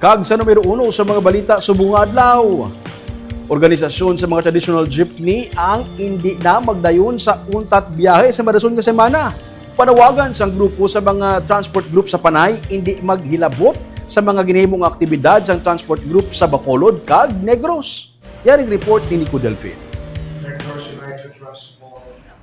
Kag sa numero 1 sa mga balita subong adlaw. Organisasyon sa mga traditional jeepney ang hindi na magdayon sa untat biyahe sa madason nga semana. Panawagan sang grupo sa mga transport group sa Panay hindi maghilabot sa mga ginahimong aktibidad sa transport group sa Bacolod kag Negros. Yaring report ni Nico Delfin.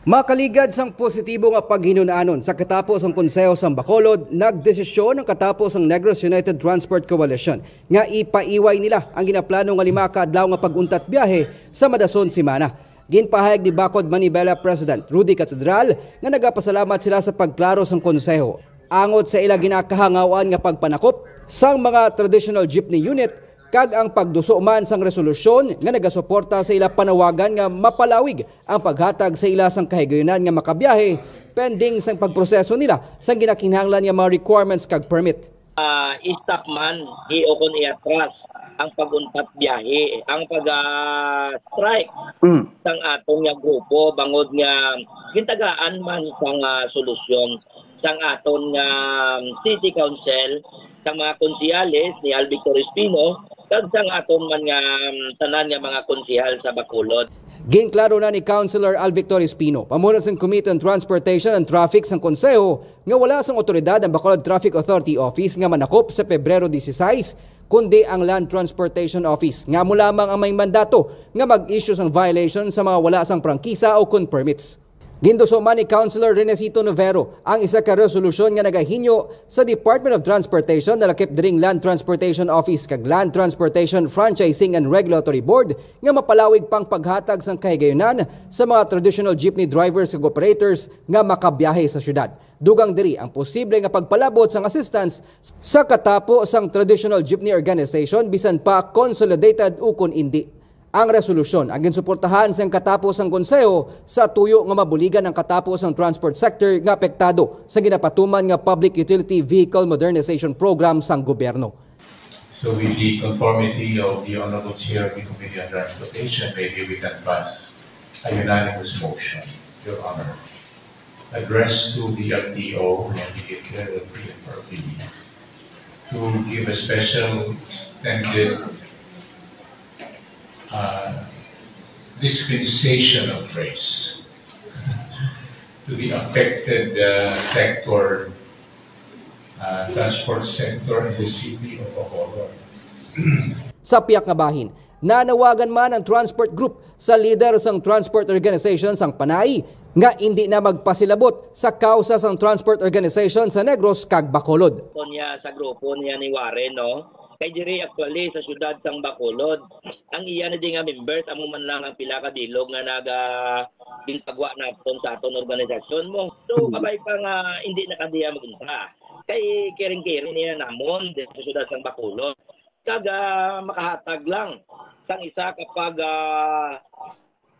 Makaligad sang positibo nga paghinunanon sa katapos ang Konseho sang Bacolod, nagdesisyon ang katapos ang Negros United Transport Coalition nga ipaiway nila ang ginaplano nga 5 ka adlaw nga pag-untat biyahe sa madason semana. Ginpahayag ni Bacod Manibela President Rudy Catedral nga nagapasalamat sila sa pagklaro sang Konseho. Angot sa ila ginakahangawan nga pagpanakop sang mga traditional jeepney unit kag ang pagduso man sang resolusyon nga nagasuporta sa ila panawagan nga mapalawig ang paghatag sa ila sang kahigayunan nga makabiyahe pending sang pagproseso nila sang ginakinahanglan nga mga requirements kag permit. Stop man iokon iatras ang pag-untat biyahe, ang pag-strike sang atong nga grupo bangod nga gintagaan man sang solusyon sang aton nga City Council sa mga konsihales ni Al Victor Espino kag sang aton man nga tanan nga mga konsihal sa Bacolod. Ginklaro na ni Councilor Al Victor Espino, pamuno sang Committee on Transportation and Traffic sang Konseho, nga wala sang otoridad ang Bacolod Traffic Authority Office nga manakop sa Pebrero 16, kundi ang Land Transportation Office nga mo lamang ang may mandato nga mag-issue sang violation sa mga wala sang prangkisa o kun permits. Ginduso man ni Councilor Renesito Novero ang isa ka resolusyon nga nagahinyo sa Department of Transportation na lakip diring Land Transportation Office kag Land Transportation Franchising and Regulatory Board nga mapalawig pang paghatag sang kahigayunan sa mga traditional jeepney drivers ug operators nga makabiyahe sa syudad. Dugang diri ang posible nga pagpalabot sang assistance sa katapo sang traditional jeepney organization bisan pa consolidated ukon indi. Ang resolusyon ang ginsuportahan sa katapos ang Konseho sa tuyo nga mabuligan ang katapos ang transport sector nga apektado sa ginapatuman nga Public Utility Vehicle Modernization Program sang gobyerno. So with the conformity of the Honorable Chair of the Committee on Transportation, maybe we can pass a unanimous motion, Your Honor, addressed to the LTO and the PFRP to give a special extended dispensation of grace to the affected sector, transport sector in the city of Bacolod. Sa piyak nga bahin, nanawagan man ang transport group sa leader sang transport organization sang Panay nga hindi na magpasilabot sa kausa sang transport organization sa Negros kag Bacolod. Niya sa grupo niya ni Warren, no? Kay diri actually sa syudad sang Bacolod, ang iya na di nga members amo man lang ang pila ka dilog nga ginpagwa naton sa aton organisasyon mo. So kabay pa nga hindi na kadiya magunta. Kay kering-kering niya namon sa syudad sang Bacolod. Kaga makahatag lang sang isa kapag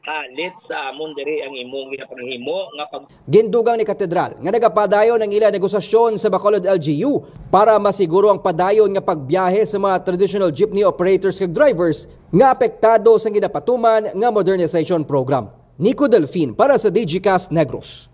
halit sa amon diri ang imong ginapanghimo nga pag gindugang ni Katedral nga nagapadayon ang ila negosasyon sa Bacolod LGU para masiguro ang padayon nga pagbiyahe sa mga traditional jeepney operators kag drivers nga apektado sa ginapatuman nga modernization program. Nico Delfin para sa DigiCast Negros.